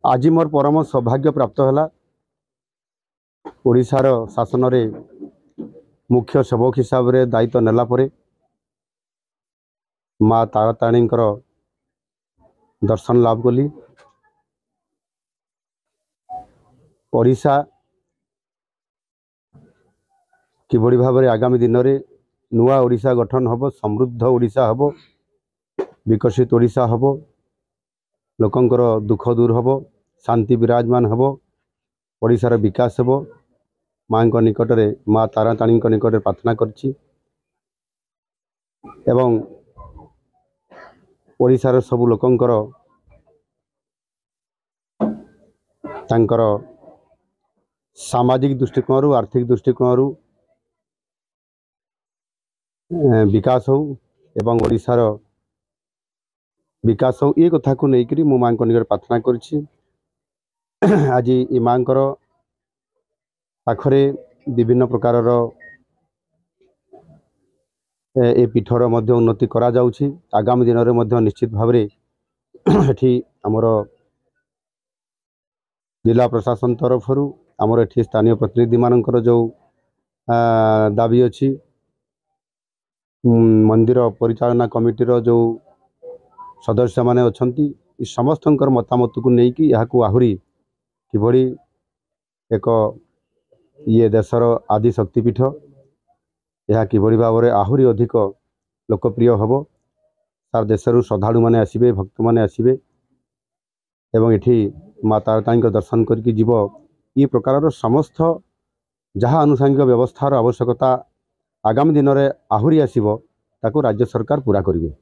आज मोर परम सौभाग्य प्राप्त है ओडिशार शासन रे मुख्य सेवक हिसाब से दायित्व नेला परे माँ ताराताणी दर्शन लाभ कली। ओडिशा किभली भाव में आगामी दिन में नुआ ओडिशा गठन हब, समृद्ध ओडिशा हब, विकसित ओडिशा हब, लोकंकर दुख दूर हब, शांति विराजमान हब, ओडिशार विकास हब। माँ निकट में माँ ताराताणी निकट में प्रार्थना करछि एवं ओडिशार सब लोकंकर तांकर सामाजिक दृष्टिकोण आर्थिक दृष्टिकोण विकास हो एवं ओडिशार विकास हो ये कथा को लेकर मु माँ निकट प्रार्थना करछि। आज ये माँ पाखरे विभिन्न प्रकार ए पीठर मध्य उन्नति करा जाउछि। आगामी दिन में निश्चित भाव एठी आमर जिला प्रशासन तरफ आमर एठी स्थानीय प्रतिनिधि मानकर जो दाबी अच्छी मंदिर परिचालना कमिटीर जो सदस्य माने अछंती समस्त मतामत को लेकिन यहाँ आहुरी किभली एक ये देशर आदि शक्तिपीठ यह किभली भाव में आहुरी अधिक लोकप्रिय हम सार देशरू श्रद्धालु मैंने आसबे, भक्त मैंने आसबे एवं इठी माँ ताराताणी दर्शन करके जीव ये प्रकार समस्त जहाँ आनुषंगिक व्यवस्थार आवश्यकता आगामी दिन में आहुरी आसब ताको राज्य सरकार पूरा करेंगे।